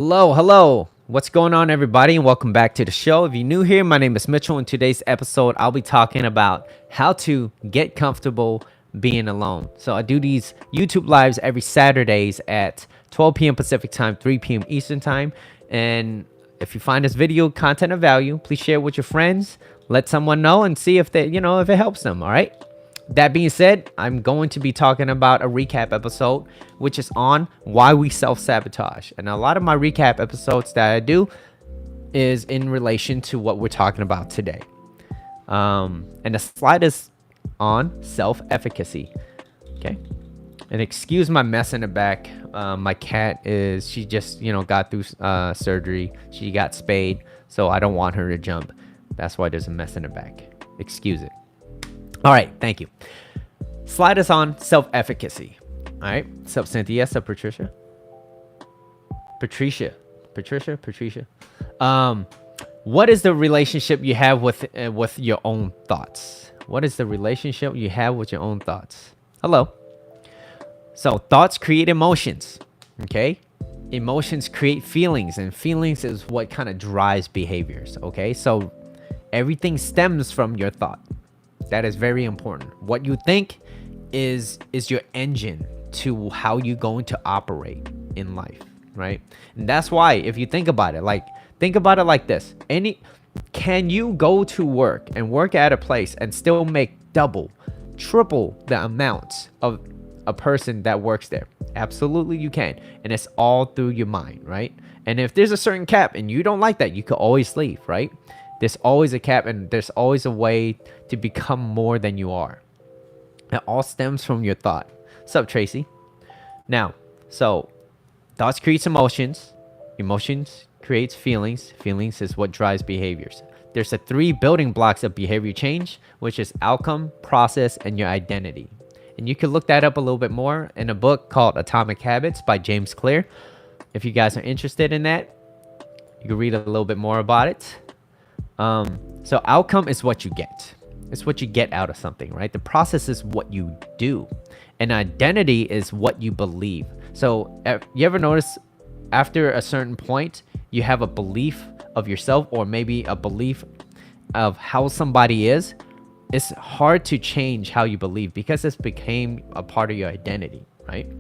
Hello. What's going on, everybody? And welcome back to the show. If you're new here, my name is Mitchell. In today's episode, I'll be talking about how to get comfortable being alone. So I do these YouTube lives every Saturdays at 12 p.m. Pacific time, 3 p.m. Eastern time. And if you find this video content of value, please share it with your friends. Let someone know and see if if it helps them. All right. That being said, I'm going to be talking about a recap episode, which is on why we self-sabotage. And a lot of my recap episodes that I do is in relation to what we're talking about today. And the slide is on self-efficacy. Okay. And excuse my mess in the back. My cat she just, got through surgery. She got spayed. So I don't want her to jump. That's why there's a mess in the back. Excuse it. All right, thank you. Slide us on self-efficacy. All right, sup Cynthia, sup Patricia. What is the relationship you have with your own thoughts? What is the relationship you have with your own thoughts? Hello. So thoughts create emotions. Okay, emotions create feelings, and feelings is what kind of drives behaviors. Okay, so everything stems from your thought. That is very important. What you think is your engine to how you're going to operate in life, right? And that's why, if you think about it like this: can you go to work and work at a place and still make double, triple the amounts of a person that works there? Absolutely, you can. And it's all through your mind, right? And if there's a certain cap and you don't like that, you could always leave, right? There's always a cap, and there's always a way to become more than you are. It all stems from your thought. What's up, Tracy? Now, so thoughts creates emotions. Emotions creates feelings. Feelings is what drives behaviors. There's the 3 building blocks of behavior change, which is outcome, process, and your identity. And you can look that up a little bit more in a book called Atomic Habits by James Clear. If you guys are interested in that, you can read a little bit more about it. So outcome is what you get. It's what you get out of something, right? The process is what you do. And identity is what you believe. So you ever notice after a certain point, you have a belief of yourself, or maybe a belief of how somebody is? It's hard to change how you believe because it's became a part of your identity, right?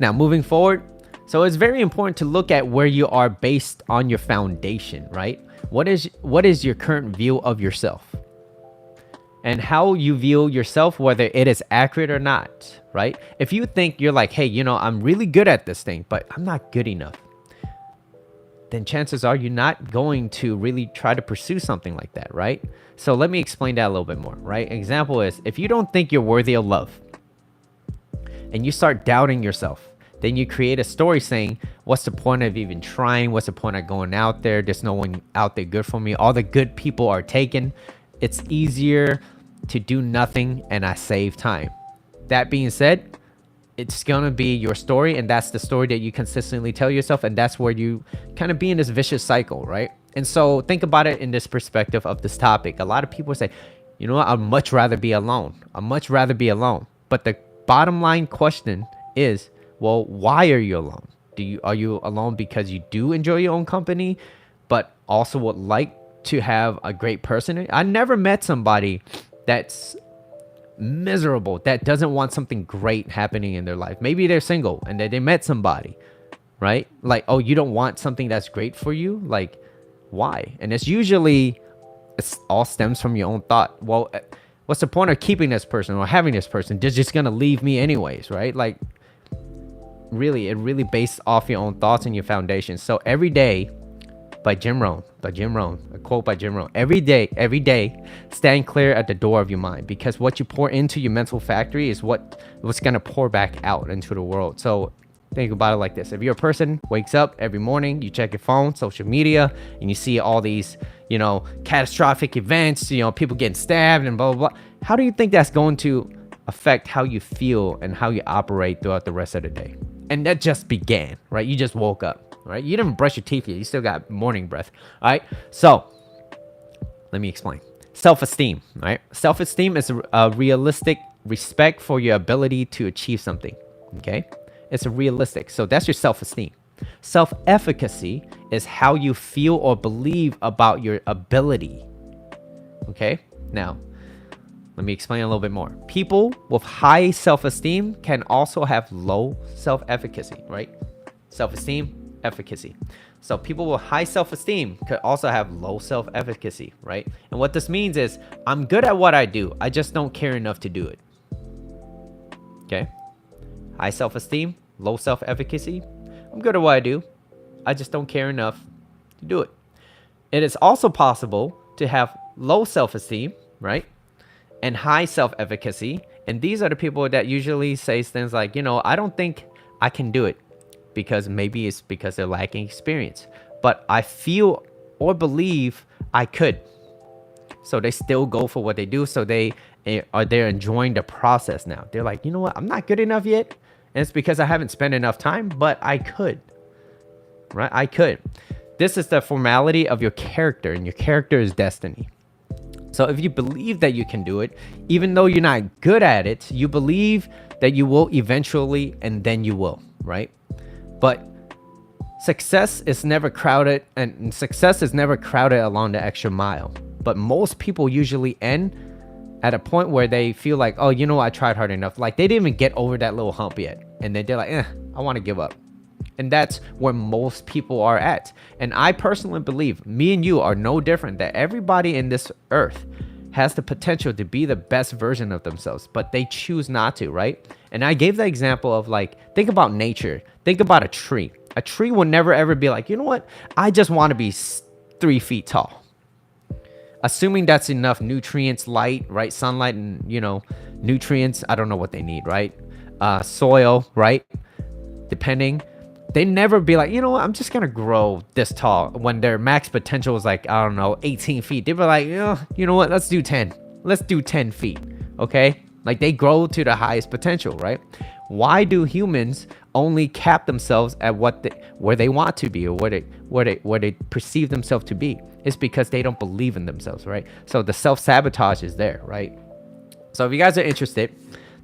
Now, moving forward. So it's very important to look at where you are based on your foundation, right? What is your current view of yourself? And how you view yourself, whether it is accurate or not, right? If you think you're like, hey, I'm really good at this thing, but I'm not good enough, then chances are you're not going to really try to pursue something like that, right? So let me explain that a little bit more, right? Example is, if you don't think you're worthy of love and you start doubting yourself, then you create a story saying, what's the point of even trying? What's the point of going out there? There's no one out there good for me. All the good people are taken. It's easier to do nothing, and I save time. That being said, it's going to be your story, and that's the story that you consistently tell yourself, and that's where you kind of be in this vicious cycle, right? And so think about it in this perspective of this topic. A lot of people say, you know what, I'd much rather be alone. But the bottom line question is, well, why are you alone? Are you alone because you do enjoy your own company, but also would like to have a great person? I never met somebody that's miserable, that doesn't want something great happening in their life. Maybe they're single and they met somebody, right? Like, oh, you don't want something that's great for you? Like, why? And it's all stems from your own thought. Well, what's the point of keeping this person or having this person? They're just gonna leave me anyways, right? Like, really, it really based off your own thoughts and your foundation. So every day, by Jim Rohn, a quote by Jim Rohn: every day, stand clear at the door of your mind, because what you pour into your mental factory is what's gonna pour back out into the world. So think about it like this: if you're a person wakes up every morning, you check your phone, social media, and you see all these, catastrophic events, people getting stabbed and blah, blah, blah. How do you think that's going to affect how you feel and how you operate throughout the rest of the day? And that just began, right? You just woke up, right? You didn't brush your teeth yet. You still got morning breath, all right? So let me explain. Self-esteem, right? Self-esteem is a realistic respect for your ability to achieve something, okay? It's a realistic. So that's your self-esteem. Self-efficacy is how you feel or believe about your ability. Okay, now let me explain a little bit more. People with high self-esteem can also have low self-efficacy, right? Self-esteem, efficacy. So people with high self-esteem could also have low self-efficacy, right? And what this means is I'm good at what I do. I just don't care enough to do it. Okay? High self-esteem, low self-efficacy. I'm good at what I do. I just don't care enough to do it. It is also possible to have low self-esteem, right? And high self-efficacy. And these are the people that usually say things like, I don't think I can do it, because maybe it's because they're lacking experience, but I feel or believe I could. So they still go for what they do. So they're enjoying the process now. They're like, you know what? I'm not good enough yet. And it's because I haven't spent enough time, but I could, right? I could. This is the formality of your character, and your character is destiny. So if you believe that you can do it, even though you're not good at it, you believe that you will eventually, and then you will, right? But success is never crowded, and success is never crowded along the extra mile. But most people usually end at a point where they feel like, oh, I tried hard enough. Like they didn't even get over that little hump yet. And then they're like, I want to give up. And that's where most people are at. And I personally believe me and you are no different, that everybody in this earth has the potential to be the best version of themselves, but they choose not to, right? And I gave the example of like, think about nature. Think about a tree. A tree will never ever be like, you know what? I just want to be 3 feet tall. Assuming that's enough nutrients, light, right? Sunlight and, nutrients. I don't know what they need, right? Soil, right? Depending. They never be like, you know what? I'm just going to grow this tall, when their max potential is like, I don't know, 18 feet. They were like, you know what? Let's do 10. Let's do 10 feet. Okay. Like they grow to the highest potential, right? Why do humans only cap themselves at where they want to be, or where they perceive themselves to be? It's because they don't believe in themselves, right? So the self-sabotage is there, right? So if you guys are interested,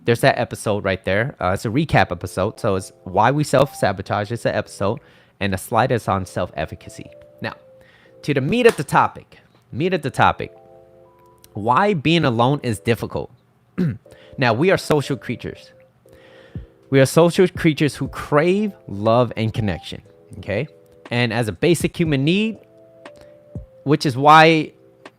there's that episode right there. It's a recap episode. So it's why we self-sabotage. It's an episode. And the slide is on self-efficacy. Now, to the meat of the topic. Why being alone is difficult. Now, we are social creatures. We are social creatures who crave love and connection. Okay? And as a basic human need, which is why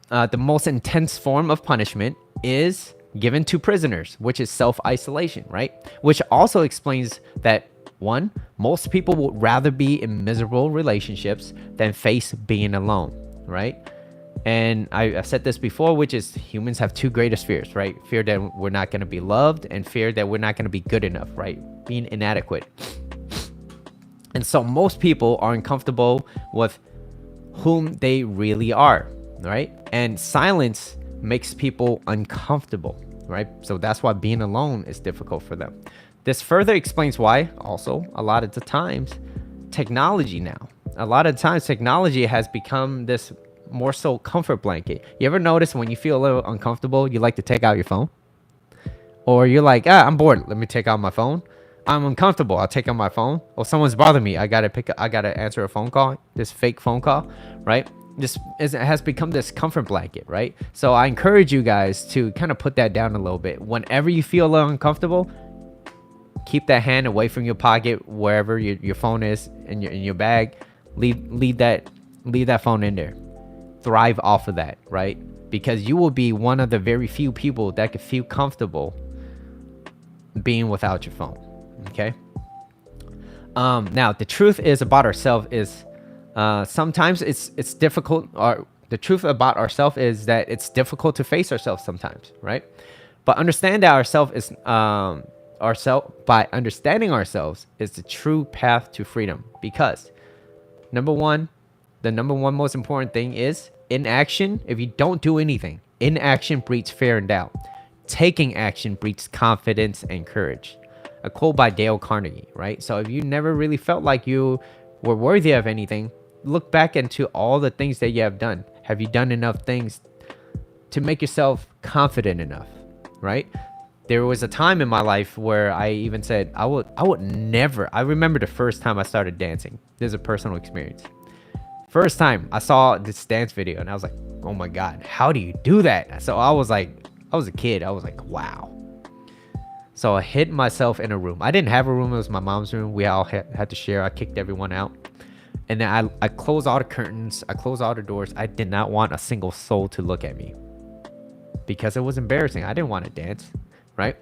the most intense form of punishment is given to prisoners, which is self-isolation, right? Which also explains that, one, most people would rather be in miserable relationships than face being alone, right? And I've said this before, which is humans have two greatest fears, right? Fear that we're not going to be loved, and fear that we're not going to be good enough, right? Being inadequate. And so most people are uncomfortable with whom they really are, right? And silence makes people uncomfortable, right? So that's why being alone is difficult for them. This further explains why also a lot of the times technology has become this more so comfort blanket. You ever notice when you feel a little uncomfortable, you like to take out your phone? Or you're like, I'm bored, let me take out my phone. I'm uncomfortable, I'll take out my phone. Or someone's bothering me, I gotta answer a phone call, this fake phone call, right? It has become this comfort blanket, right? So I encourage you guys to kind of put that down a little bit. Whenever you feel a little uncomfortable, keep that hand away from your pocket, wherever your phone is in your bag. Leave that phone in there. Thrive off of that, right? Because you will be one of the very few people that could feel comfortable being without your phone. Okay. Now the truth is about ourselves is sometimes it's difficult, or the truth about ourselves is that it's difficult to face ourselves sometimes, right? But understand that by understanding ourselves is the true path to freedom. Because the number one most important thing is inaction. If you don't do anything, inaction breeds fear and doubt. Taking action breeds confidence and courage. A quote by Dale Carnegie, right? So if you never really felt like you were worthy of anything, look back into all the things that you have done. Have you done enough things to make yourself confident enough, right? There was a time in my life where I even said I would never. I remember the first time I started dancing. This is a personal experience. First time I saw this dance video and I was like, oh my God, how do you do that? So I was a kid. I was like, wow. So I hid myself in a room. I didn't have a room. It was my mom's room. We all had to share. I kicked everyone out. And then I closed all the curtains. I closed all the doors. I did not want a single soul to look at me because it was embarrassing. I didn't want to dance, right?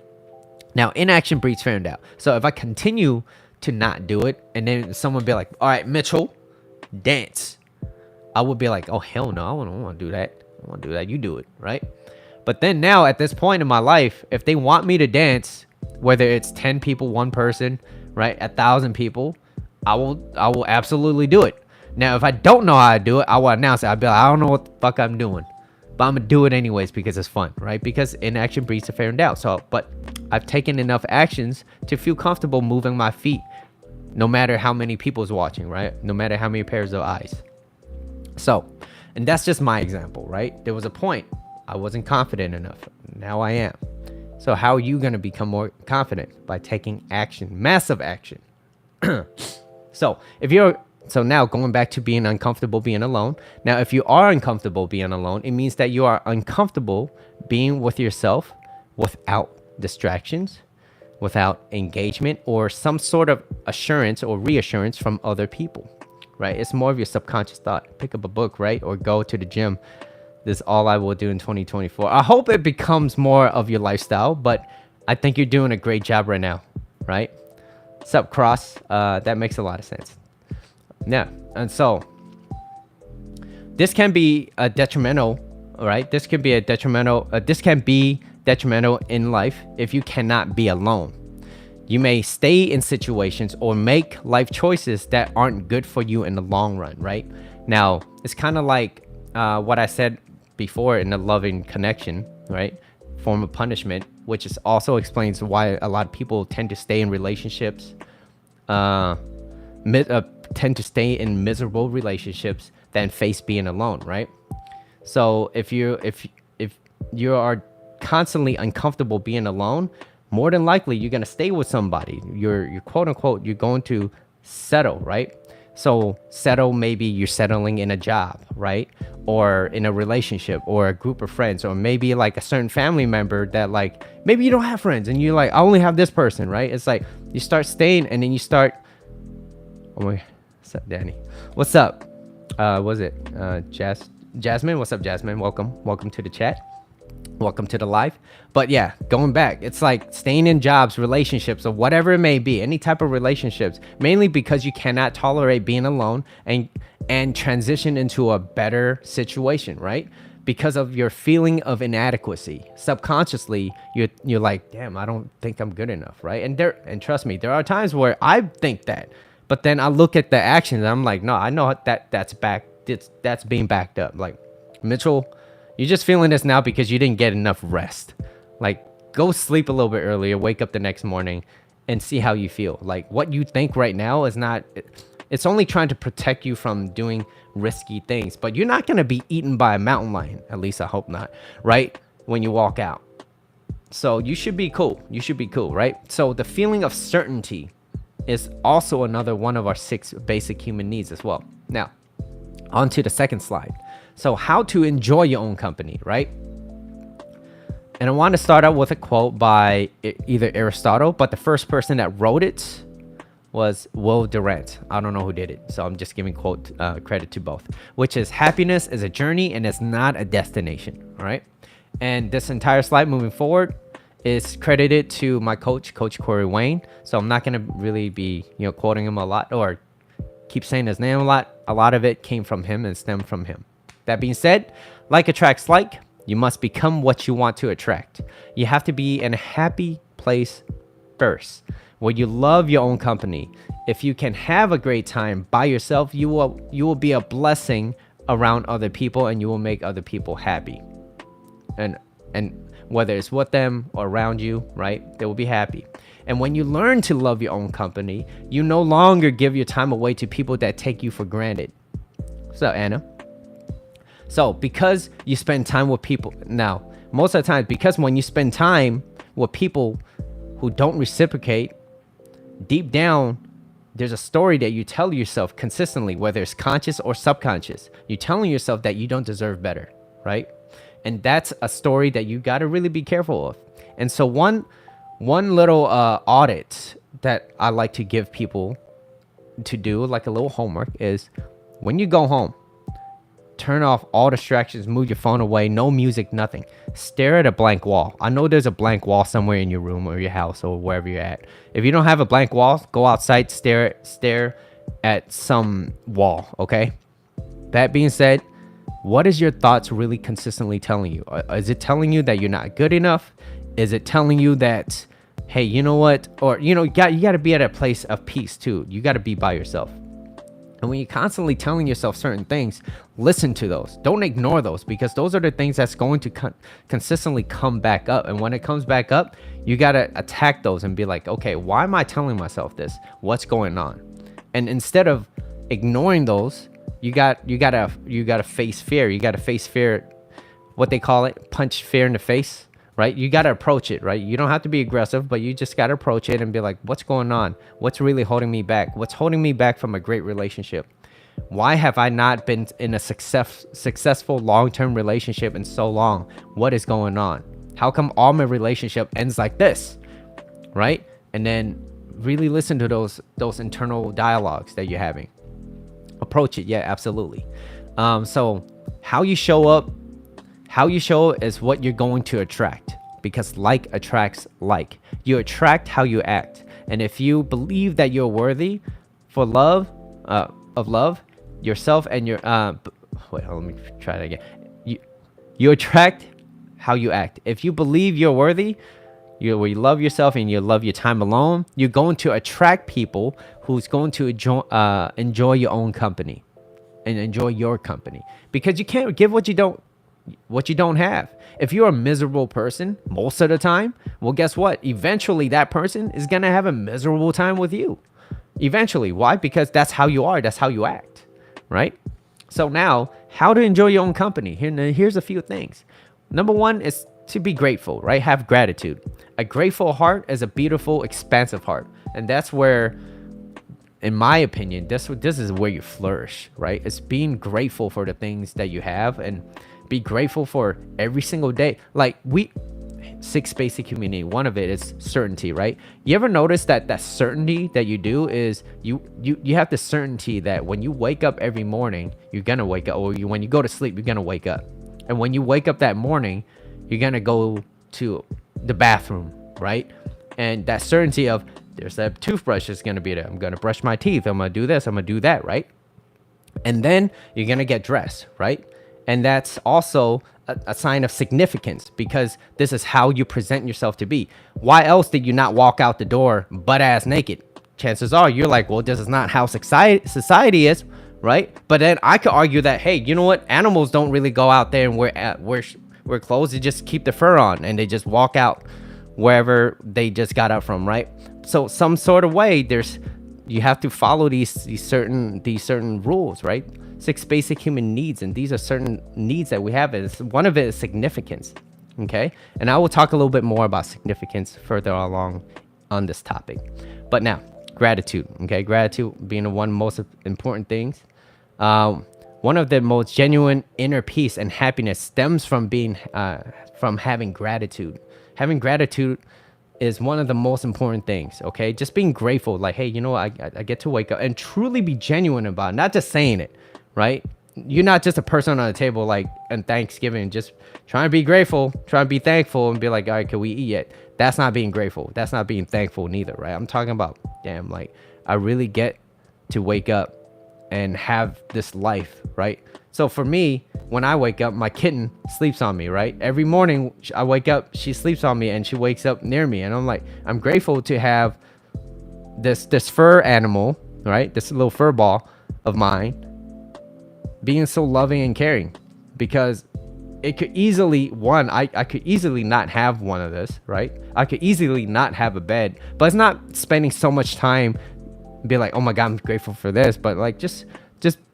Now, inaction breeds fear and doubt. So if I continue to not do it and then someone be like, all right, Mitchell, dance. I would be like, oh, hell no. I don't want to do that. I don't want to do that. You do it, right? But then now at this point in my life, if they want me to dance, whether it's 10 people, one person, right, 1,000 people, I will absolutely do it. Now, if I don't know how to do it, I will announce it. I'll be like, I don't know what the fuck I'm doing, but I'm gonna do it anyways because it's fun, right? Because inaction breeds the fear and doubt. So, but I've taken enough actions to feel comfortable moving my feet, no matter how many people's watching, right? No matter how many pairs of eyes. So, and that's just my example, right? There was a point I wasn't confident enough. Now I am. So how are you going to become more confident? By taking action, massive action. So now going back to being uncomfortable being alone. Now, if you are uncomfortable being alone, it means that you are uncomfortable being with yourself without distractions, without engagement, or some sort of assurance or reassurance from other people, right? It's more of your subconscious thought. Pick up a book, right? Or go to the gym. This is all I will do in 2024. I hope it becomes more of your lifestyle, but I think you're doing a great job right now, right? Sup, Cross? That makes a lot of sense. Yeah, and so this can be a detrimental, right? This can be detrimental in life if you cannot be alone. You may stay in situations or make life choices that aren't good for you in the long run, right? Now, it's kind of like what I said before in the loving connection, right? Form of punishment, which is also explains why a lot of people tend to stay in relationships, tend to stay in miserable relationships than face being alone, right? So if you are constantly uncomfortable being alone, more than likely you're gonna stay with somebody. You're quote unquote you're going to settle, right? So settle, maybe you're settling in a job, right? Or in a relationship or a group of friends, or maybe like a certain family member that like, maybe you don't have friends and you're like, I only have this person, right? It's like you start staying and then you start, oh my, what's up, Danny? What's up? Jasmine? What's up, Jasmine? Welcome to the chat. Welcome to the live. But yeah, going back, it's like staying in jobs, relationships, or whatever it may be, any type of relationships, mainly because you cannot tolerate being alone and transition into a better situation, right? Because of your feeling of inadequacy. Subconsciously, you're like, damn, I don't think I'm good enough, right? And trust me, there are times where I think that, but then I look at the actions and I'm like, no, I know that's being backed up. Like, Mitchell, you're just feeling this now because you didn't get enough rest. Like, go sleep a little bit earlier, wake up the next morning and see how you feel. Like, what you think right now is not, it's only trying to protect you from doing risky things, but you're not going to be eaten by a mountain lion. At least I hope not, right? When you walk out. So you should be cool. You should be cool, right? So the feeling of certainty is also another one of our 6 basic human needs as well. Now, on to the second slide. So how to enjoy your own company, right? And I want to start out with a quote by either Aristotle, but the first person that wrote it was Will Durant. I don't know who did it, so I'm just giving credit to both, which is happiness is a journey and it's not a destination, all right? And this entire slide moving forward is credited to my coach, Coach Corey Wayne. So I'm not going to really be, quoting him a lot or keep saying his name a lot. A lot of it came from him and stemmed from him. That being said, like attracts like. You must become what you want to attract. You have to be in a happy place first, where you love your own company. If you can have a great time by yourself, you will be a blessing around other people and you will make other people happy. And whether it's with them or around you, right? They will be happy. And when you learn to love your own company, you no longer give your time away to people that take you for granted. What's up, Anna? So because you spend time with people now, most of the time, because when you spend time with people who don't reciprocate, deep down, there's a story that you tell yourself consistently, whether it's conscious or subconscious. You're telling yourself that you don't deserve better, right? And that's a story that you got to really be careful of. And so one little audit that I like to give people to do, like a little homework, is when you go home, turn off all distractions, move your phone away, no music, nothing. Stare at a blank wall. I know there's a blank wall somewhere in your room or your house or wherever you're at. If you don't have a blank wall, go outside, stare at some wall, okay? That being said, what is your thoughts really consistently telling you? Is it telling you that you're not good enough? Is it telling you that, hey, you know what? Or, you got to be at a place of peace too. You got to be by yourself. And when you're constantly telling yourself certain things, listen to those. Don't ignore those, because those are the things that's going to consistently come back up. And when it comes back up, you got to attack those and be like, okay, why am I telling myself this? What's going on? And instead of ignoring those, you got to face fear. You got to face fear, what they call it, punch fear in the face. Right? You got to approach it, right? You don't have to be aggressive, but you just got to approach it and be like, what's going on? What's really holding me back? What's holding me back from a great relationship? Why have I not been in a successful long-term relationship in so long? What is going on? How come all my relationship ends like this? Right? And then really listen to those internal dialogues that you're having. Approach it. Yeah, absolutely. So how you show up is what you're going to attract, because like attracts like. You attract how you act. And if you believe that you're worthy for love, of love, yourself and your, wait, let me try that again. You attract how you act. If you believe you're worthy, you love yourself and you love your time alone, you're going to attract people who's going to enjoy your own company and enjoy your company, because you can't give what you don't have. If you're a miserable person most of the time, well, guess what? Eventually that person is going to have a miserable time with you. Eventually. Why? Because that's how you are. That's how you act, right? So now, how to enjoy your own company. Here's a few things. Number one is to be grateful, right? Have gratitude. A grateful heart is a beautiful, expansive heart. And that's where, in my opinion, this is where you flourish, right? It's being grateful for the things that you have, and be grateful for every single day. Like 6 basic human needs. One of it is certainty, right? You ever notice that certainty that you do is you have the certainty that when you wake up every morning, you're gonna wake up, or when you go to sleep, you're gonna wake up. And when you wake up that morning, you're gonna go to the bathroom, right? And that certainty of there's that toothbrush that's gonna be there. I'm gonna brush my teeth. I'm gonna do this. I'm gonna do that, right? And then you're gonna get dressed, right? And that's also a sign of significance, because this is how you present yourself to be. Why else did you not walk out the door butt ass naked? Chances are you're like, well, this is not how society is, right? But then I could argue that, hey, you know what? Animals don't really go out there and wear clothes. They just keep the fur on and they just walk out wherever they just got out from, right? So some sort of way, you have to follow these certain rules, right? 6 basic human needs, and these are certain needs that we have. One of it is significance, okay? And I will talk a little bit more about significance further along on this topic. But now, gratitude, okay? Gratitude being one of the most important things. One of the most genuine inner peace and happiness stems from having gratitude. Having gratitude is one of the most important things, okay? Just being grateful, like, hey, you know what? I get to wake up, and truly be genuine about it, not just saying it, right? You're not just a person on the table like on Thanksgiving just trying to be grateful, trying to be thankful, and be like, all right, can we eat yet? That's not being grateful. That's not being thankful neither, right? I'm talking about, damn, like, I really get to wake up and have this life, right? So for me, when I wake up, my kitten sleeps on me, right? Every morning I wake up, she sleeps on me, and she wakes up near me, and I'm like, I'm grateful to have this fur animal, right? This little fur ball of mine being so loving and caring, because it could easily, I could easily not have one of this, right? I could easily not have a bed, but it's not spending so much time be like, oh my God, I'm grateful for this, but like, just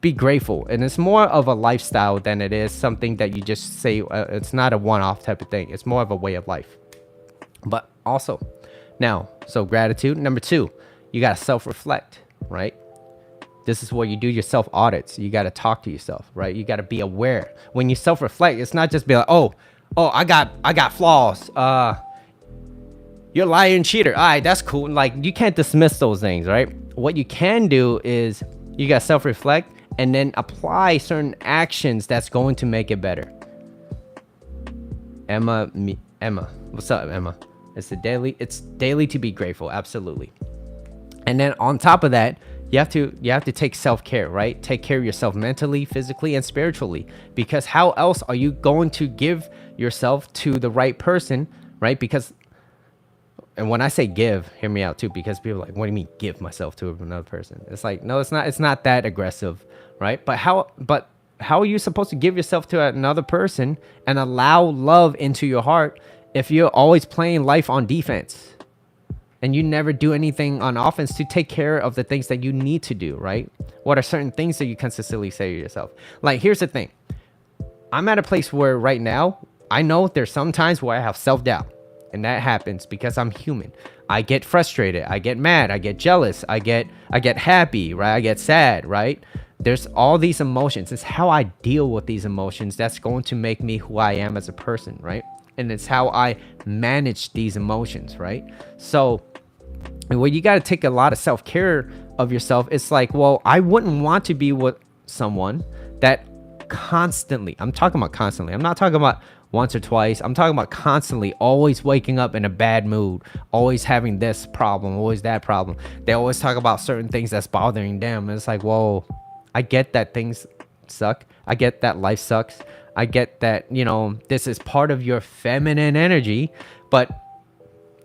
be grateful. And it's more of a lifestyle than it is something that you just say. It's not a one-off type of thing. It's more of a way of life. But Also, now, so gratitude. Number 2, you got to self-reflect, right? This is where you do your self audits. You got to talk to yourself, right? You got to be aware. When you self-reflect, it's not just be like, oh, I got flaws. You're a liar and cheater. All right, that's cool. Like, you can't dismiss those things, right? What you can do is you got to self-reflect and then apply certain actions that's going to make it better. Emma, what's up, Emma? It's daily to be grateful. Absolutely. And then on top of that, you have to take self-care, right? Take care of yourself mentally, physically, and spiritually, because how else are you going to give yourself to the right person, right? Because, and when I say give, hear me out too, because people are like, what do you mean give myself to another person? It's like, no, it's not that aggressive, right? But how are you supposed to give yourself to another person and allow love into your heart if you're always playing life on defense and you never do anything on offense to take care of the things that you need to do, right? What are certain things that you consistently say to yourself? Like, here's the thing. I'm at a place where right now, I know there's some times where I have self-doubt, and that happens because I'm human. I get frustrated, I get mad, I get jealous, I get happy, right? I get sad, right? There's all these emotions. It's how I deal with these emotions that's going to make me who I am as a person, right? And it's how I manage these emotions, right? So when you got to take a lot of self-care of yourself, it's like, well, I wouldn't want to be with someone that constantly, I'm talking about constantly, I'm not talking about once or twice, I'm talking about constantly, always waking up in a bad mood, always having this problem, always that problem. They always talk about certain things that's bothering them. And it's like, whoa, I get that things suck. I get that life sucks. I get that, this is part of your feminine energy, but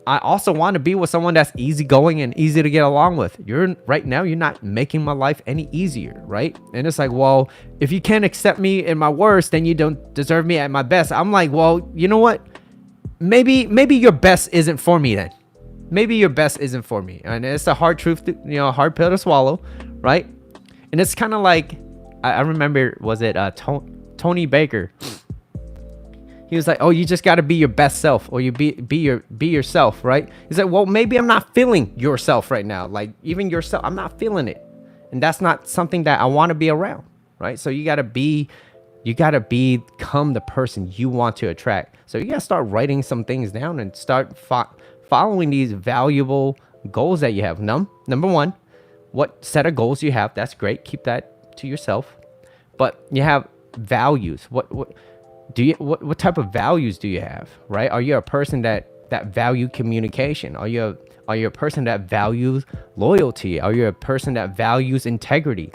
I also want to be with someone that's easygoing and easy to get along with. Right now, you're not making my life any easier, right? And it's like, well, if you can't accept me in my worst, then you don't deserve me at my best. I'm like, well, you know what? Maybe your best isn't for me then. Maybe your best isn't for me. And it's a hard truth, hard pill to swallow, right? And it's kind of like, I remember, was it Tony Baker? He was like, oh, you just got to be your best self, or you be yourself, right? He's like, well, maybe I'm not feeling yourself right now. Like, even yourself, I'm not feeling it. And that's not something that I want to be around, right? So you got to become the person you want to attract. So you got to start writing some things down and start following these valuable goals that you have. Number 1, what set of goals you have, that's great. Keep that to yourself. But you have values. What type of values do you have, right? Are you a person that value communication? Are you a person that values loyalty? Are you a person that values integrity?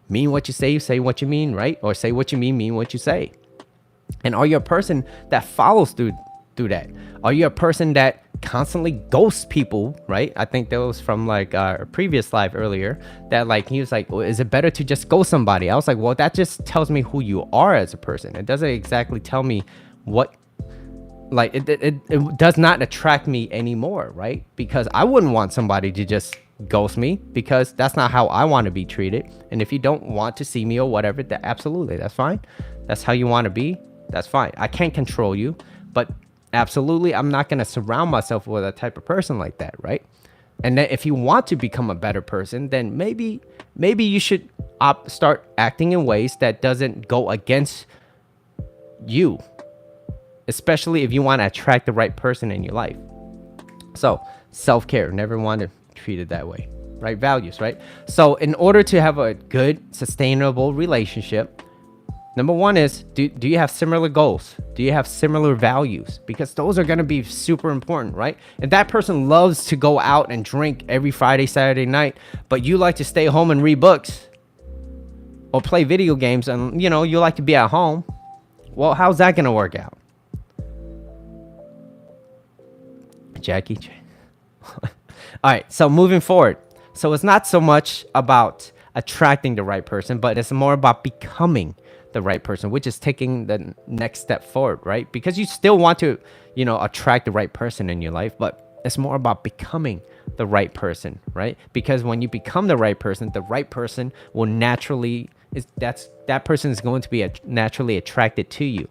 Mean what you say what you mean, right? Or say what you mean what you say. And are you a person that follows through that? Are you a person that constantly ghosts people, right? I think that was from like our previous live earlier, that like he was like, well, is it better to just ghost somebody? I was like, well, that just tells me who you are as a person. It doesn't exactly tell me what, like it does not attract me anymore, right? Because I wouldn't want somebody to just ghost me, because that's not how I want to be treated. And if you don't want to see me or whatever, that absolutely, that's fine. That's how you want to be. That's fine. I can't control you, but absolutely, I'm not going to surround myself with a type of person like that, right? And then if you want to become a better person, then maybe you should start acting in ways that doesn't go against you, especially if you want to attract the right person in your life. So self-care, never want to treat it that way, right? Values, right? So in order to have a good, sustainable relationship, number 1 is, do you have similar goals? Do you have similar values? Because those are going to be super important, right? If that person loves to go out and drink every Friday, Saturday night, but you like to stay home and read books or play video games, and you like to be at home, well, how's that going to work out? Jackie. All right, so moving forward. So it's not so much about attracting the right person, but it's more about becoming the right person, which is taking the next step forward, right? Because you still want to, attract the right person in your life, but it's more about becoming the right person, right? Because when you become the right person will naturally, that person is going to be naturally attracted to you,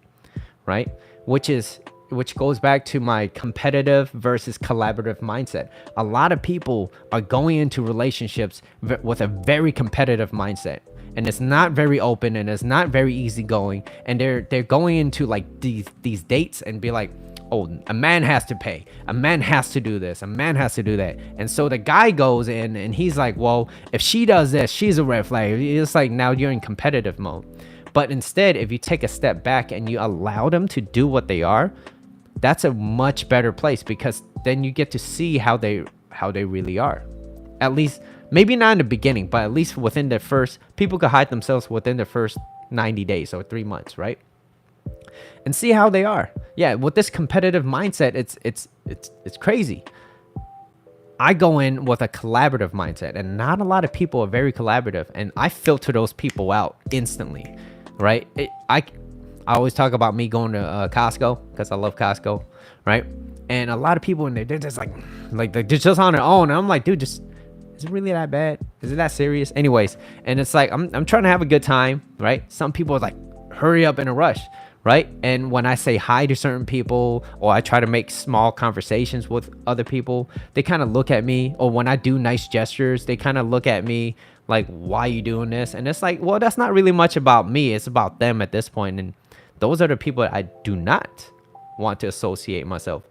right? Which is which goes back to my competitive versus collaborative mindset. A lot of people are going into relationships with a very competitive mindset, and it's not very open, and it's not very easygoing, and they're going into like these dates and be like, oh, a man has to pay, a man has to do this, a man has to do that. And so the guy goes in and he's like, well, if she does this, she's a red flag. It's like, now you're in competitive mode. But instead, if you take a step back and you allow them to do what they are, that's a much better place, because then you get to see how they really are. At least, maybe not in the beginning, but at least within the first, people could hide themselves within the first 90 days or 3 months, right? And see how they are. Yeah, with this competitive mindset, it's crazy. I go in with a collaborative mindset, and not a lot of people are very collaborative, and I filter those people out instantly, right? I always talk about me going to Costco, because I love Costco, right? And a lot of people in there, they're just like they're just on their own. And I'm like, dude, is it really that bad? Is it that serious? Anyways, and it's like, I'm trying to have a good time, right? Some people are like, hurry up in a rush, right? And when I say hi to certain people, or I try to make small conversations with other people, they kind of look at me. Or when I do nice gestures, they kind of look at me like, why are you doing this? And it's like, well, that's not really much about me. It's about them at this point. And those are the people that I do not want to associate myself.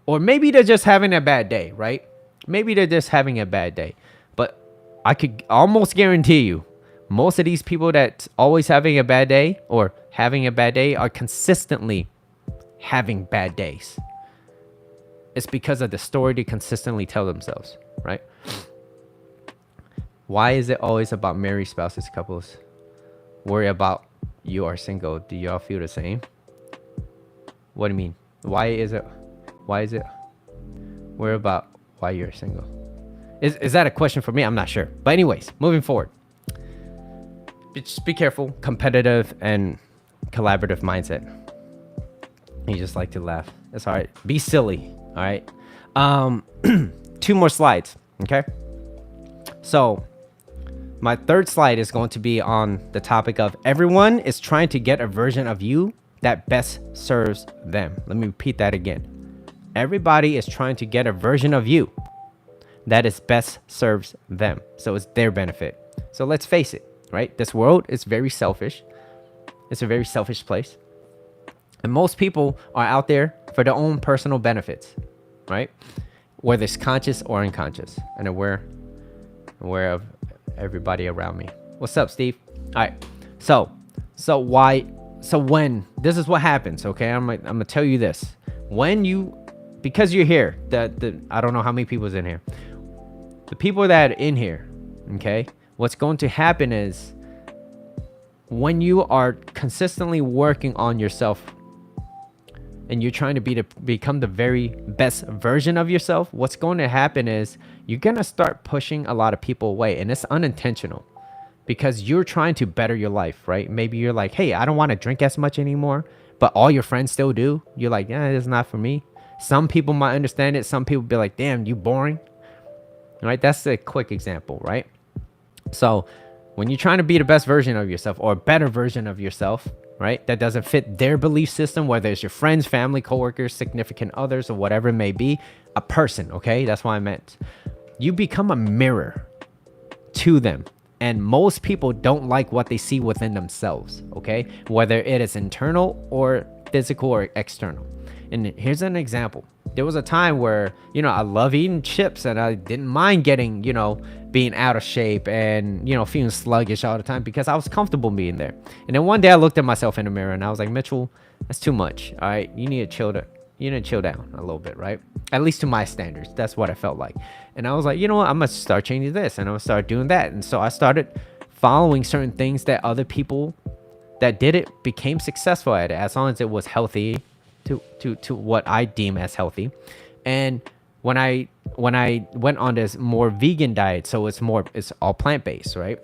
Or maybe they're just having a bad day, right? Maybe they're just having a bad day. But I could almost guarantee you, most of these people that's always having a bad day or having a bad day are consistently having bad days. It's because of the story they consistently tell themselves, right? Why is it always about married spouses, couples? Worry about you are single. Do y'all feel the same? What do you mean? Why is it worry about why you're single? Is that a question for me? I'm not sure. But anyways, moving forward. Just be careful. Competitive and collaborative mindset. You just like to laugh. That's all right. Be silly. All right. 2 more slides. Okay. So my third slide is going to be on the topic of everyone is trying to get a version of you that best serves them. Let me repeat that again. Everybody is trying to get a version of you that is best serves them. So it's their benefit. So let's face it, right? This world is very selfish. It's a very selfish place. And most people are out there for their own personal benefits, right? Whether it's conscious or unconscious. And aware of everybody around me. What's up, Steve? All right. So when this is what happens, okay? I'm gonna tell you this. Because you're here, I don't know how many people's in here. The people that are in here, okay? What's going to happen is when you are consistently working on yourself and you're trying to become the very best version of yourself, what's going to happen is you're going to start pushing a lot of people away, and it's unintentional because you're trying to better your life, right? Maybe you're like, hey, I don't want to drink as much anymore, but all your friends still do. You're like, yeah, it's not for me. Some people might understand it. Some people be like, damn, you boring, right? That's a quick example, right? So when you're trying to be the best version of yourself or a better version of yourself, right, that doesn't fit their belief system, whether it's your friends, family, coworkers, significant others, or whatever it may be, a person, okay? That's what I meant. You become a mirror to them. And most people don't like what they see within themselves, okay? Whether it is internal or physical or external. And here's an example. There was a time where, I love eating chips and I didn't mind getting, being out of shape and, feeling sluggish all the time because I was comfortable being there. And then one day I looked at myself in the mirror and I was like, Mitchell, that's too much. All right. You need to chill down a little bit, right? At least to my standards. That's what I felt like. And I was like, you know what? I'm going to start changing this and I'm going to start doing that. And so I started following certain things that other people that did it became successful at it, as long as it was healthy to what I deem as healthy. And when I went on this more vegan diet, so it's all plant-based, right?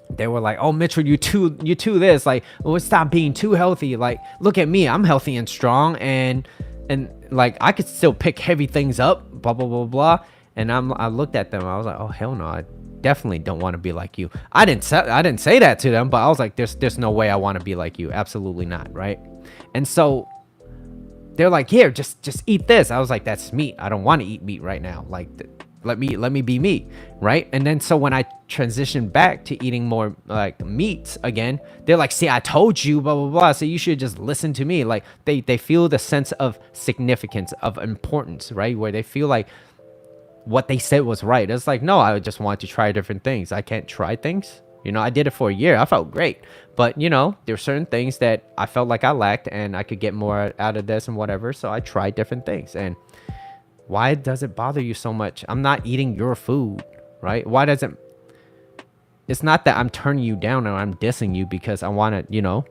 They were like, oh, Mitchell, you too this, like, well, stop being too healthy. Like, look at me, I'm healthy and strong, and like I could still pick heavy things up, blah blah blah blah. And I looked at them, I was like, oh hell no, I definitely don't want to be like you. I didn't say that to them, but I was like, there's no way I want to be like you, absolutely not, right? And so They're like, here, just eat this. I was like, that's meat. I don't want to eat meat right now. Like, let me be me, right? And then so when I transition back to eating more like meats again, they're like, see, I told you, blah blah blah. So you should just listen to me. Like they feel the sense of significance, of importance, right? Where they feel like what they said was right. It's like, no, I just want to try different things. I can't try things. I did it for a year. I felt great. But, there are certain things that I felt like I lacked and I could get more out of this and whatever. So I tried different things. And why does it bother you so much? I'm not eating your food, right? Why does it? It's not that I'm turning you down or I'm dissing you because I want to,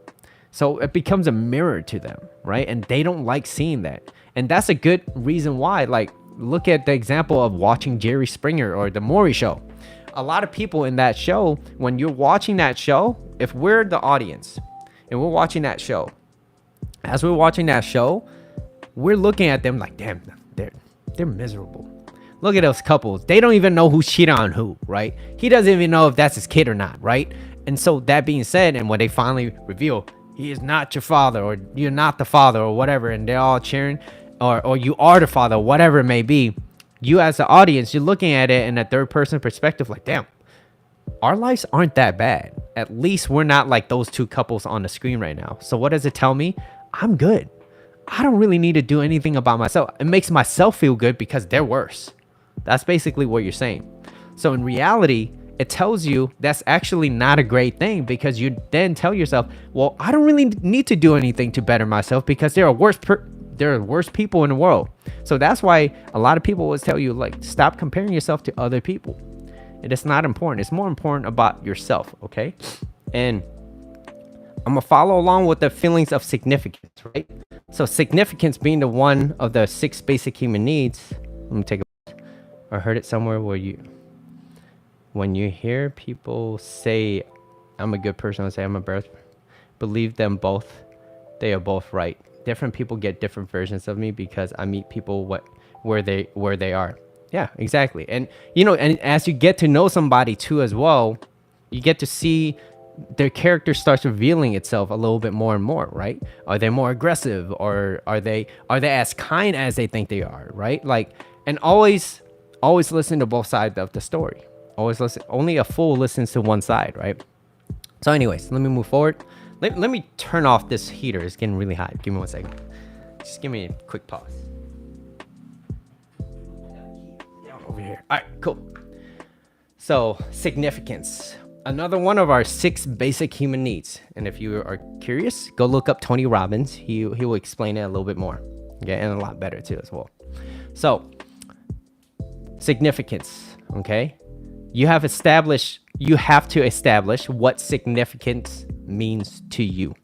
So it becomes a mirror to them, right? And they don't like seeing that. And that's a good reason why, like, look at the example of watching Jerry Springer or the Maury Show. A lot of people in that show, when you're watching that show, if we're the audience and we're watching that show, as we're watching that show, we're looking at them like, damn, they're miserable. Look at those couples. They don't even know who's cheating on who, right? He doesn't even know if that's his kid or not, right? And so that being said, and when they finally reveal, he is not your father, or you're not the father, or whatever, and they're all cheering, or you are the father, whatever it may be, you as the audience, you're looking at it in a third person perspective like, damn, our lives aren't that bad. At least we're not like those two couples on the screen right now. So what does it tell me? I'm good. I don't really need to do anything about myself. It makes myself feel good because they're worse. That's basically what you're saying. So in reality, it tells you that's actually not a great thing, because you then tell yourself, well, I don't really need to do anything to better myself because there are worse people in the world. So that's why a lot of people always tell you, like, stop comparing yourself to other people. It is not important. It's more important about yourself, okay? And I'm gonna follow along with the feelings of significance, right? So significance being the one of the 6 basic human needs. Let me take a, I heard it somewhere where when you hear people say, I'm a good person, or say I'm a birth, believe them both. They are both right. Different people get different versions of me because I meet people where they are. Yeah, exactly. And and as you get to know somebody too as well, you get to see their character starts revealing itself a little bit more and more, right? Are they more aggressive, or are they as kind as they think they are, right? Like, and always listen to both sides of the story. Always listen. Only a fool listens to one side, right? So anyways, let me move forward. Let me turn off this heater. It's getting really hot. Give me 1 second. Just give me a quick pause. Over here. All right, cool. So significance. Another one of our 6 basic human needs. And if you are curious, go look up Tony Robbins. He will explain it a little bit more. Okay, and a lot better too as well. So significance, okay? You have to establish what significance means to you.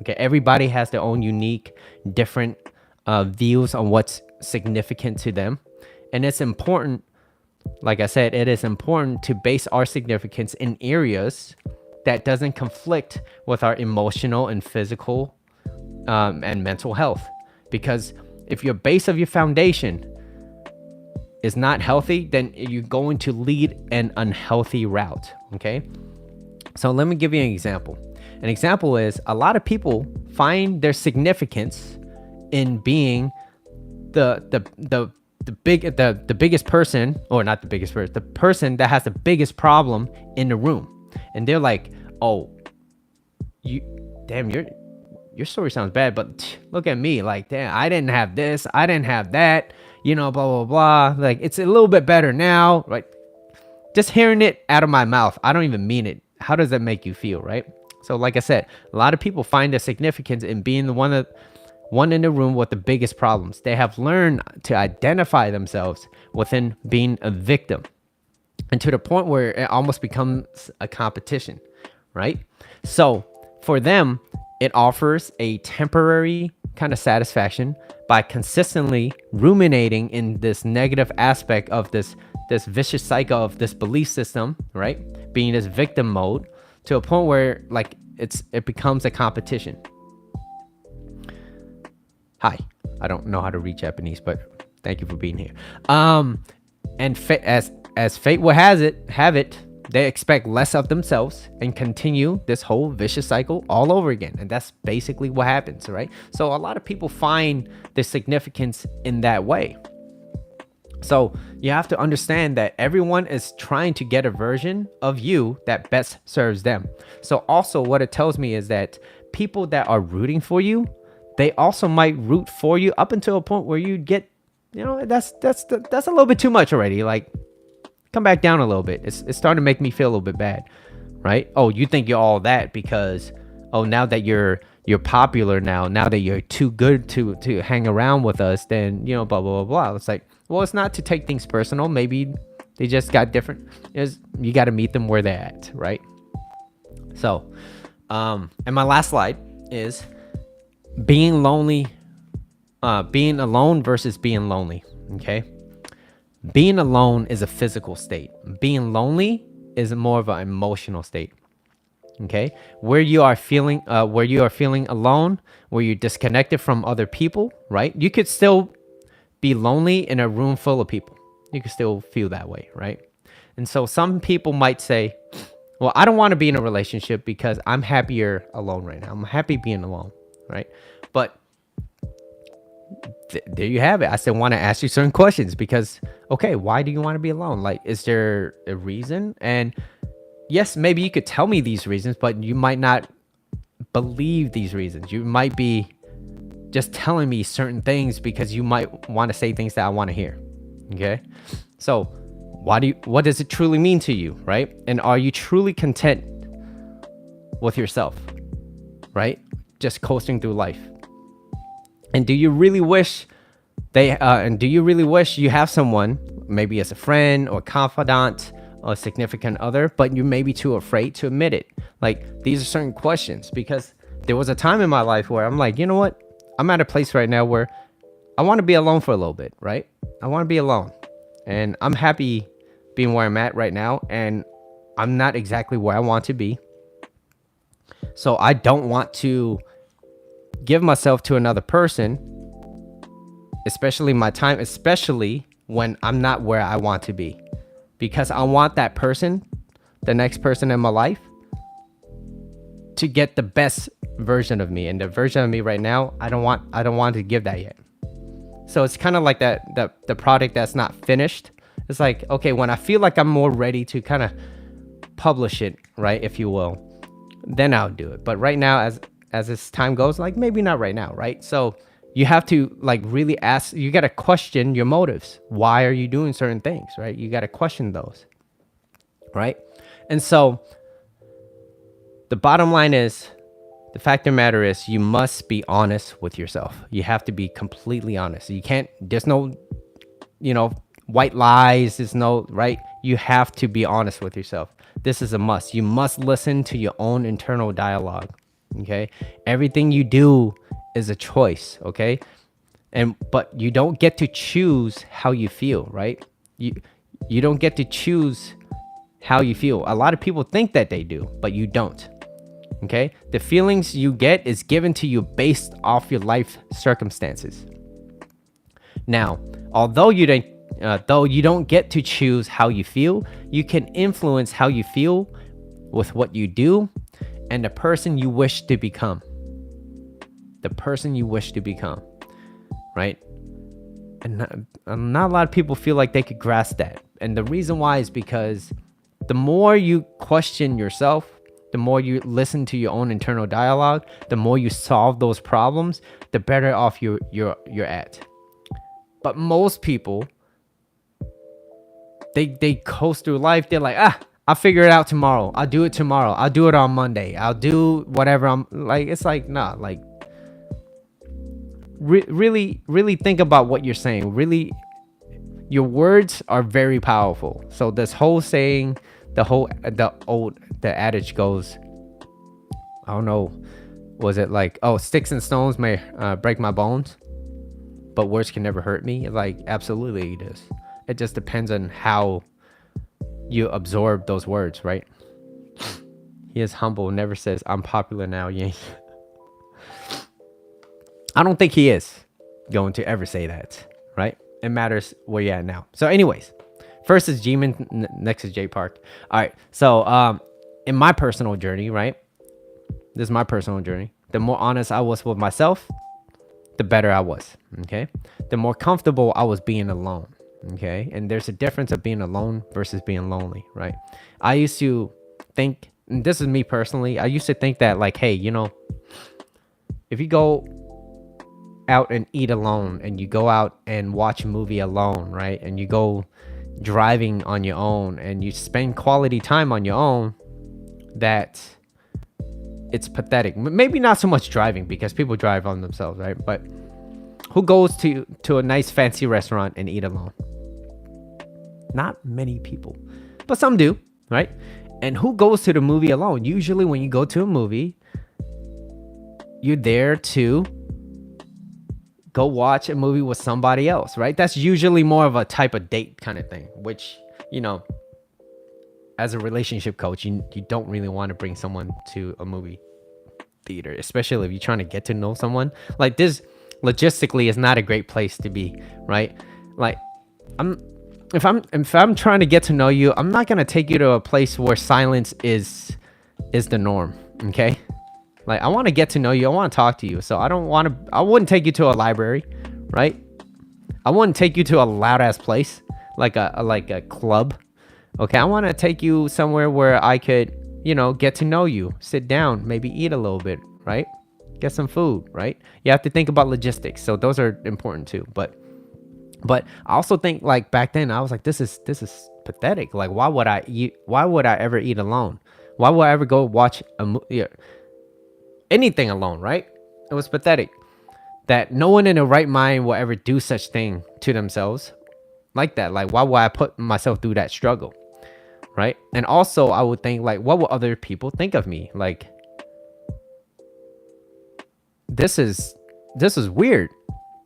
Okay, everybody has their own unique, different views on what's significant to them. And it's important, like I said, it is important to base our significance in areas that doesn't conflict with our emotional and physical and mental health. Because if your base of your foundation is not healthy, then you're going to lead an unhealthy route, okay? So let me give you an example. An example is a lot of people find their significance in being the biggest person, or not the biggest person, the person that has the biggest problem in the room. And they're like, oh, your story sounds bad, but look at me, like, damn, I didn't have this, I didn't have that, blah, blah, blah. Like, it's a little bit better now, right? Just hearing it out of my mouth, I don't even mean it. How does that make you feel, right? So like I said, a lot of people find their significance in being the one in the room with the biggest problems. They have learned to identify themselves within being a victim, and to the point where it almost becomes a competition, right? So for them, it offers a temporary kind of satisfaction by consistently ruminating in this negative aspect of this vicious cycle of this belief system, right? Being this victim mode, to a point where, like, it becomes a competition. Hi, I don't know how to read Japanese, but thank you for being here. And as fate will have it, They expect less of themselves and continue this whole vicious cycle all over again. And that's basically what happens, right? So a lot of people find the significance in that way. So you have to understand that everyone is trying to get a version of you that best serves them. So also what it tells me is that people that are rooting for you, they also might root for you up until a point where you get, that's a little bit too much already. Like, come back down a little bit. It's starting to make me feel a little bit bad, right? Oh, you think you're all that because, now that you're popular now that you're too good to hang around with us, then, blah, blah, blah, blah. It's like, well, it's not to take things personal. Maybe they just got different. You got to meet them where they're at, right? So, and my last slide is being lonely, being alone versus being lonely, okay? Being alone is a physical state. Being lonely is more of an emotional state. Okay, where you are feeling alone, where you're disconnected from other people, right? You could still be lonely in a room full of people. You could still feel that way, right? And so some people might say, well, I don't want to be in a relationship because I'm happier alone right now. I'm happy being alone, right? But there you have it. I still want to ask you certain questions because, okay, why do you want to be alone? Like, is there a reason? And yes, maybe you could tell me these reasons, but you might not believe these reasons. You might be just telling me certain things because you might want to say things that I want to hear. Okay. So what does it truly mean to you? Right. And are you truly content with yourself? Right. Just coasting through life. And do you really wish you have someone, maybe as a friend or confidant or significant other, but you may be too afraid to admit it? Like, these are certain questions, because there was a time in my life where I'm like, you know what? I'm at a place right now where I want to be alone for a little bit, right? I want to be alone. And I'm happy being where I'm at right now. And I'm not exactly where I want to be. So I don't want to give myself to another person, especially my time, especially when I'm not where I want to be, because I want that person, the next person in my life, to get the best version of me. And the version of me right now, I don't want to give that yet. So it's kind of like the product that's not finished. It's like, okay, when I feel like I'm more ready to kind of publish it, right, if you will, then I'll do it. But right now, as this time goes, like, maybe not right now, right? So you have to, like, really ask, you got to question your motives. Why are you doing certain things, right? You got to question those, right? And so the bottom line is, the fact of the matter is, you must be honest with yourself. You have to be completely honest. You can't, there's no, white lies. There's no, right? You have to be honest with yourself. This is a must. You must listen to your own internal dialogue. Okay. Everything you do is a choice. Okay. But you don't get to choose how you feel, right? You don't get to choose how you feel. A lot of people think that they do, but you don't. Okay. The feelings you get is given to you based off your life circumstances. Now, although you don't get to choose how you feel, you can influence how you feel with what you do and the person you wish to become. The person you wish to become, right? And not a lot of people feel like they could grasp that. And the reason why is because the more you question yourself, the more you listen to your own internal dialogue, the more you solve those problems, the better off you're at. But most people, they coast through life. They're like, I'll figure it out tomorrow. I'll do it tomorrow. I'll do it on Monday. I'll do whatever. I'm like, it's like, nah, like, really think about what you're saying. Really, your words are very powerful. So this whole saying, the adage goes, I don't know, was it like, sticks and stones may break my bones, but words can never hurt me? Like, absolutely it is. It just depends on how you absorb those words, right? He is humble, never says, I'm popular now. Yeah. I don't think he is going to ever say that, right? It matters where you're at now. So anyways, First is Jimin, next is J Park. All right. So in my personal journey, right? This is my personal journey. The more honest I was with myself, the better I was. Okay. The more comfortable I was being alone. Okay. And there's a difference of being alone versus being lonely, right? I used to think, and this is me personally, I used to think that like, hey, you know, if you go out and eat alone and you go out and watch a movie alone, right? And you go driving on your own and you spend quality time on your own, that it's pathetic. Maybe not so much driving because people drive on themselves, right? But who goes to a nice fancy restaurant and eat alone? Not many people, but some do, right? And who goes to the movie alone? Usually when you go to a movie, you're there to go watch a movie with somebody else, right? That's usually more of a type of date kind of thing, which, you know, as a relationship coach, you don't really want to bring someone to a movie theater, especially if you're trying to get to know someone. Like, this logistically is not a great place to be, right? Like, if I'm trying to get to know you, I'm not gonna take you to a place where silence is the norm, okay? Like, I want to get to know you. I want to talk to you. So I wouldn't take you to a library, right? I wouldn't take you to a loud ass place like a club. Okay, I want to take you somewhere where I could, you know, get to know you, sit down, maybe eat a little bit, right? Get some food, right? You have to think about logistics. So those are important too. But I also think, like, back then I was like, this is pathetic. Like, why would I ever eat alone? Why would I ever go watch a movie? Anything alone, right? It was pathetic that no one in their right mind will ever do such thing to themselves like that. Like, why would I put myself through that struggle, right? And also I would think, like, what will other people think of me? Like, this is weird.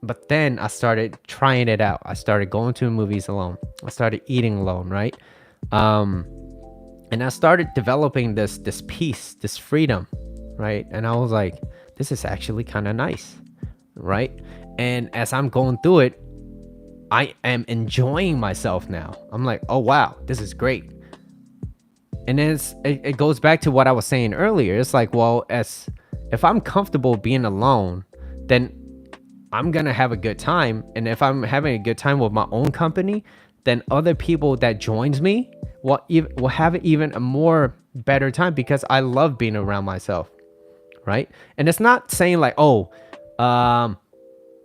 But then I started trying it out. I started going to movies alone. I started eating alone, right? And I started developing this peace, this freedom, right? And I was like, this is actually kind of nice, right? And as I'm going through it, I am enjoying myself now. I'm like, oh wow, this is great. And then it goes back to what I was saying earlier. It's like, well, if I'm comfortable being alone, then I'm gonna have a good time. And if I'm having a good time with my own company, then other people that joins me will have even a more better time, because I love being around myself, right? And it's not saying like, oh,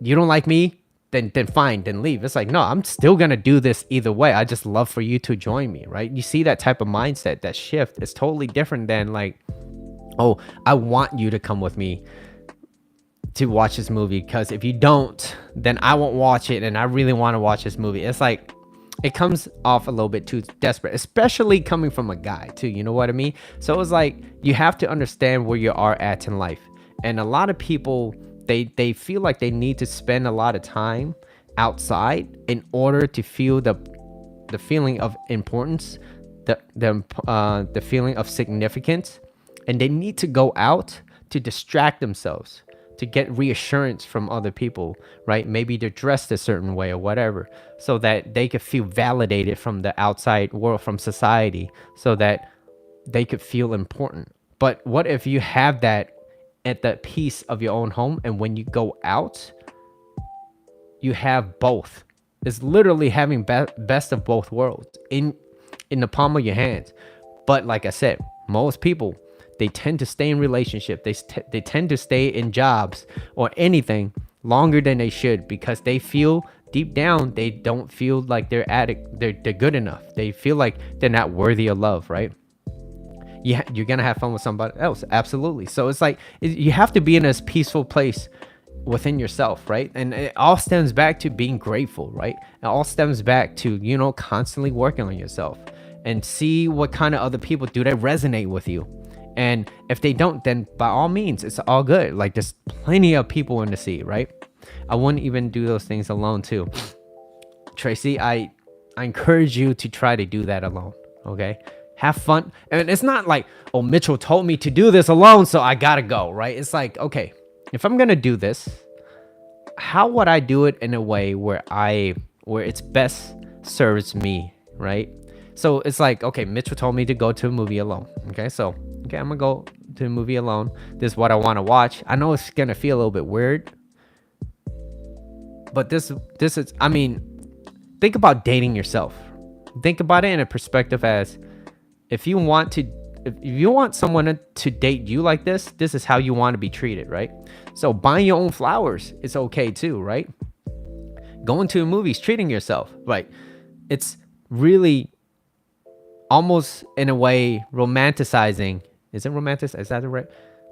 you don't like me, then fine, then leave. It's like, no, I'm still gonna do this either way. I just love for you to join me, right? You see that type of mindset, that shift is totally different than like, oh, I want you to come with me to watch this movie, because if you don't, then I won't watch it, and I really want to watch this movie. It's like, it comes off a little bit too desperate, especially coming from a guy too, you know what I mean? So it was like, you have to understand where you are at in life. And a lot of people, they feel like they need to spend a lot of time outside in order to feel the feeling of importance, the feeling of significance, and they need to go out to distract themselves, to get reassurance from other people, right? Maybe they're dressed a certain way or whatever, so that they could feel validated from the outside world, from society, so that they could feel important. But what if you have that at the peace of your own home, and when you go out, you have both? It's literally having best of both worlds in the palm of your hands. But like I said, most people, they tend to stay in relationship. They tend to stay in jobs or anything longer than they should, because they feel deep down, they don't feel like they're good enough. They feel like they're not worthy of love, right? Yeah, you're gonna have fun with somebody else, absolutely. So it's like, you have to be in this peaceful place within yourself, right? And it all stems back to being grateful, right? It all stems back to, you know, constantly working on yourself and see what kind of other people do that resonate with you. And if they don't, then by all means, it's all good. Like, there's plenty of people in the sea, right? I wouldn't even do those things alone too. Tracy, I encourage you to try to do that alone, okay? Have fun. And it's not like, oh, Mitchell told me to do this alone, so I gotta go, right? It's like, okay, if I'm gonna do this, how would I do it in a way where it's best serves me, right? So it's like, okay, Mitchell told me to go to a movie alone. Okay, so okay, I'm gonna go to a movie alone. This is what I want to watch. I know it's gonna feel a little bit weird, but this is, I mean, think about dating yourself. Think about it in a perspective as, if you want to, if you want someone to date you like this is how you want to be treated, right? So buying your own flowers is okay too, right? Going to movies, treating yourself, right? It's really almost in a way romanticizing. Is it romantic? Is that the right?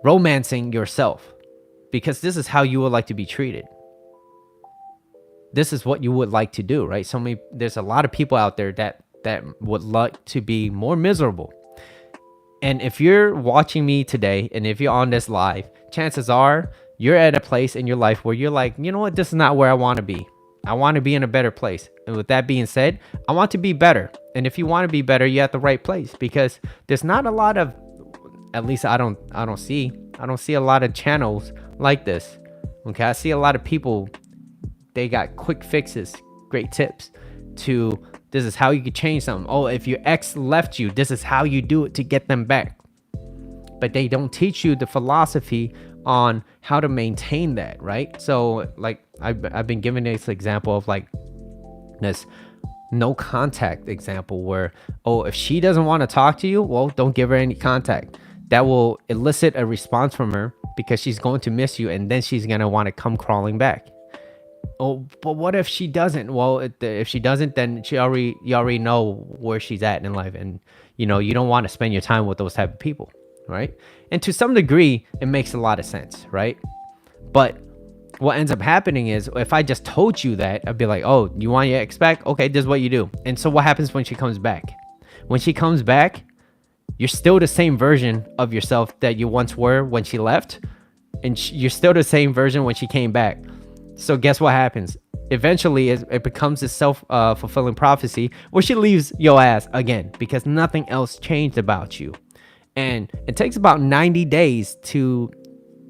Romancing yourself, because this is how you would like to be treated. This is what you would like to do, right? There's a lot of people out there that would like to be more miserable. And if you're watching me today, and if you're on this live, chances are you're at a place in your life where you're like, you know what, this is not where I want to be. I want to be in a better place. And with that being said, I want to be better. And if you want to be better, you're at the right place, because there's not a lot of, at least I don't see a lot of channels like this. Okay, I see a lot of people, they got quick fixes, great tips to, this is how you could change something. Oh, if your ex left you, this is how you do it to get them back. But they don't teach you the philosophy on how to maintain that, right? So like I've been giving this example of like this no contact example where, oh, if she doesn't want to talk to you, well, don't give her any contact. That will elicit a response from her, because she's going to miss you, and then she's going to want to come crawling back. Oh, but what if she doesn't? Well, if she doesn't, then you already know where she's at in life, and you don't want to spend your time with those type of people, right? And to some degree, it makes a lot of sense, right? But what ends up happening is, if I just told you that, I'd be like, oh, you want your ex back? Okay, this is what you do. And so what happens when she comes back? When she comes back, you're still the same version of yourself that you once were when she left, and you're still the same version when she came back. So guess what happens? Eventually, it becomes a self-fulfilling prophecy where she leaves your ass again, because nothing else changed about you. And it takes about 90 days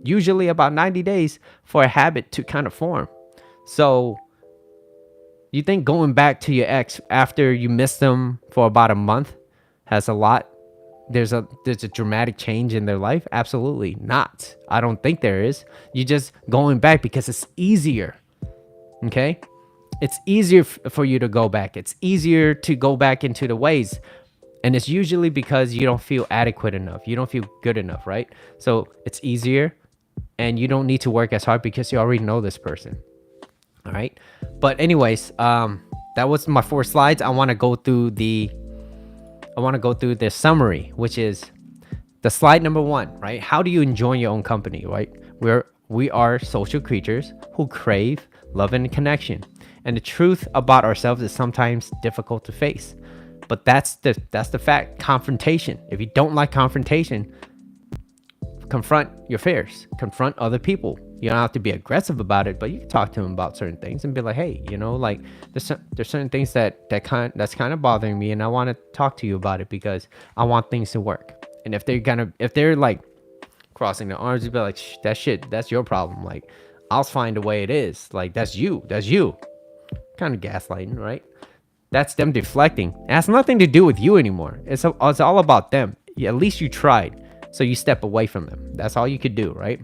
usually about 90 days for a habit to kind of form. So you think going back to your ex after you missed them for about a month has a lot? There's a dramatic change in their life? Absolutely not. I don't think there is. You're just going back because it's easier. Okay? It's easier for you to go back. It's easier to go back into the ways. And it's usually because you don't feel adequate enough. You don't feel good enough, right? So it's easier, and you don't need to work as hard because you already know this person. All right? But anyways, that was my 4 slides. I want to go through the summary, which is the slide number 1, right? How do you enjoy your own company, right? We are social creatures who crave love and connection. And the truth about ourselves is sometimes difficult to face. But that's the fact. Confrontation. If you don't like confrontation, confront your fears. Confront other people. You don't have to be aggressive about it, but you can talk to them about certain things and be like, hey, like there's certain things that's kind of bothering me, and I want to talk to you about it because I want things to work. And if they're like crossing their arms, you'd be like, that's your problem. Like, I'll find a way it is. Like, that's you. Kind of gaslighting, right? That's them deflecting. It has nothing to do with you anymore. It's all about them. At least you tried. So you step away from them. That's all you could do, right?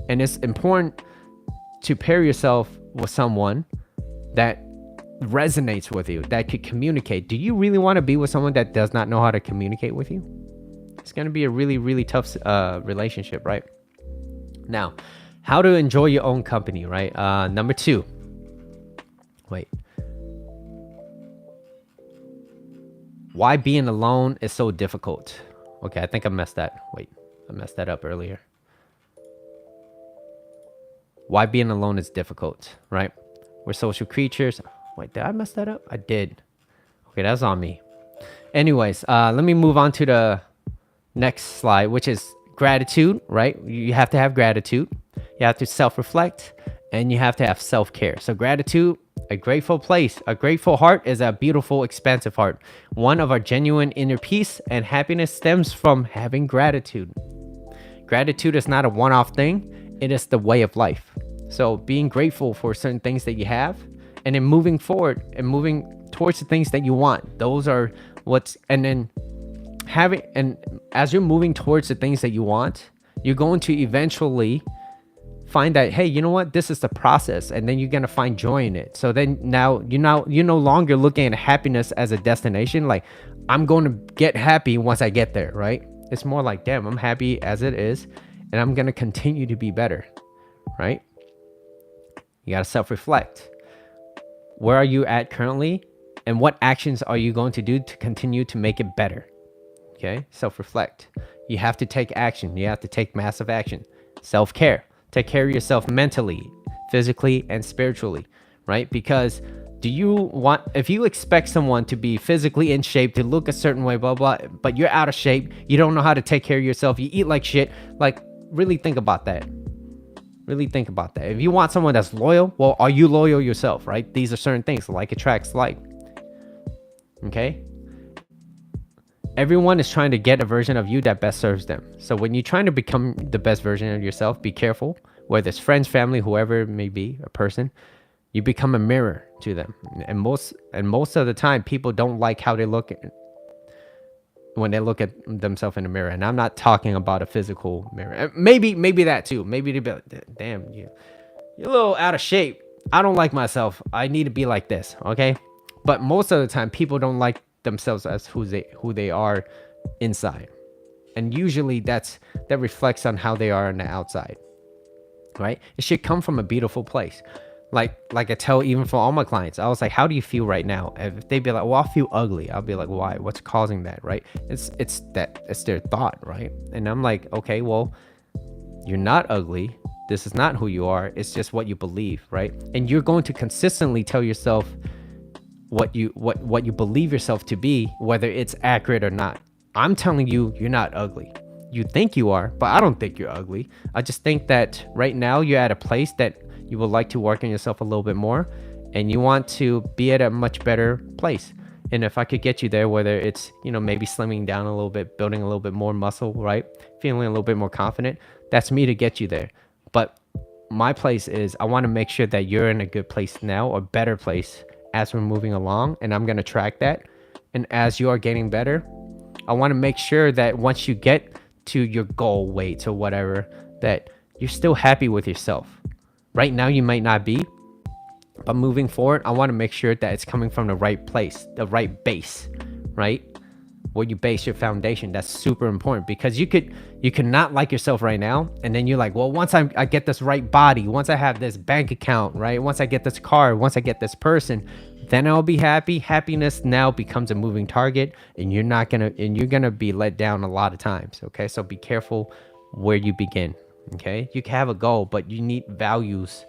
And it's important to pair yourself with someone that resonates with you, that could communicate. Do you really want to be with someone that does not know how to communicate with you? It's going to be a really, really tough relationship, right? Now, how to enjoy your own company, right? Number 2. Wait. Why being alone is so difficult? Okay, I think I messed that. Wait, I messed that up earlier. Why being alone is difficult, right? We're social creatures. Wait, did I mess that up? I did. Okay, that's on me. Anyways, let me move on to the next slide, which is gratitude, right? You have to have gratitude. You have to self-reflect, and you have to have self-care. So gratitude, a grateful place, a grateful heart is a beautiful, expansive heart. One of our genuine inner peace and happiness stems from having gratitude. Gratitude is not a one-off thing. It is the way of life. So being grateful for certain things that you have, and then moving forward and moving towards the things that you want. Those are what's, and then having, and as you're moving towards the things that you want, you're going to eventually find that, hey, you know what, this is the process, and then you're gonna find joy in it. So then now you're no longer looking at happiness as a destination, like I'm going to get happy once I get there, right? It's more like, damn, I'm happy as it is, and I'm gonna continue to be better, right? You gotta self-reflect. Where are you at currently, and what actions are you going to do to continue to make it better? Okay, self-reflect. You have to take action. You have to take massive action. Self-care. Take care of yourself mentally, physically, and spiritually, right? Because do you want, if you expect someone to be physically in shape, to look a certain way, blah, blah, but you're out of shape, you don't know how to take care of yourself, you eat like shit, like really think about that. Really think about that. If you want someone that's loyal, well, are you loyal yourself, right? These are certain things, like attracts like, okay? Everyone is trying to get a version of you that best serves them. So when you're trying to become the best version of yourself, be careful. Whether it's friends, family, whoever it may be, a person, you become a mirror to them. And most of the time, people don't like how they look when they look at themselves in the mirror. And I'm not talking about a physical mirror. Maybe that too. Maybe they be like, damn, you're a little out of shape. I don't like myself. I need to be like this, okay? But most of the time, people don't like themselves as who they are inside, and usually that reflects on how they are on the outside, right? It should come from a beautiful place. Like I tell, even for all my clients, I was like, how do you feel right now? If they'd be like, well, I feel ugly, I'll be like, why? What's causing that, right? It's their thought, right? And I'm like, okay, well, you're not ugly. This is not who you are. It's just what you believe, right? And you're going to consistently tell yourself what you believe yourself to be, whether it's accurate or not. I'm telling you, you're not ugly. You think you are, but I don't think you're ugly. I just think that right now you're at a place that you would like to work on yourself a little bit more, and you want to be at a much better place. And if I could get you there, whether it's, maybe slimming down a little bit, building a little bit more muscle, right? Feeling a little bit more confident, that's me to get you there. But my place is, I want to make sure that you're in a good place now, or better place, as we're moving along, and I'm going to track that. And as you are getting better, I want to make sure that once you get to your goal weight or whatever, that you're still happy with yourself. Right now you might not be, but moving forward, I want to make sure that it's coming from the right place, the right base, right? Where you base your foundation. That's super important, because you could not like yourself right now, and then you're like, well, once I get this right body, once I have this bank account, right? Once I get this car, once I get this person, then I'll be happy. Happiness now becomes a moving target, and you're gonna be let down a lot of times. Okay, so be careful where you begin. Okay, you can have a goal, but you need values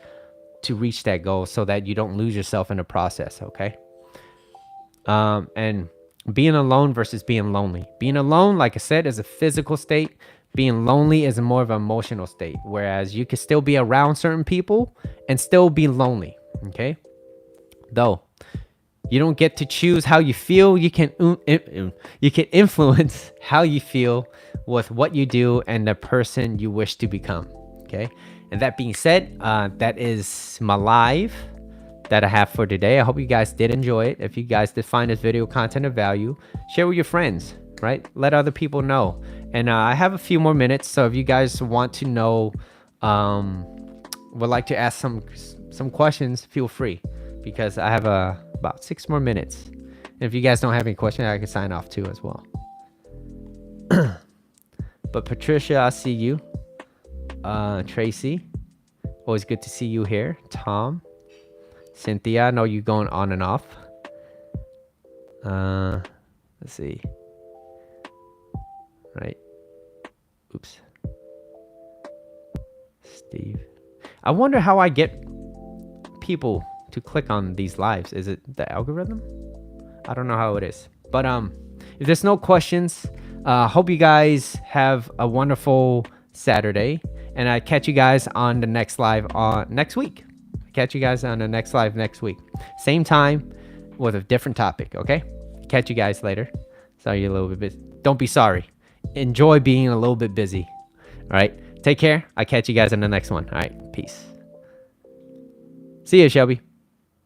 to reach that goal so that you don't lose yourself in the process. Okay, and being alone versus being lonely. Being alone, like I said, is a physical state. Being lonely is more of an emotional state, whereas you can still be around certain people and still be lonely. Okay, though you don't get to choose how you feel. You can influence how you feel with what you do and the person you wish to become. Okay, and that being said, that is my live that I have for today. I hope you guys did enjoy it. If you guys did find this video content of value, share with your friends, right? Let other people know. And I have a few more minutes, so if you guys want to know, would like to ask some questions, feel free, because I have about 6 more minutes. And if you guys don't have any questions, I can sign off too as well. But Patricia, I see you. Tracy, always good to see you here. Tom, Cynthia, I know you going on and off. Let's see. Right. Oops. Steve. I wonder how I get people to click on these lives. Is it the algorithm? I don't know how it is. But if there's no questions, hope you guys have a wonderful Saturday. And I catch you guys on the next live next week. Catch you guys on the next live next week. Same time with a different topic, okay? Catch you guys later. Sorry you're a little bit busy. Don't be sorry. Enjoy being a little bit busy. All right? Take care. I'll catch you guys in the next one. All right? Peace. See you, Shelby.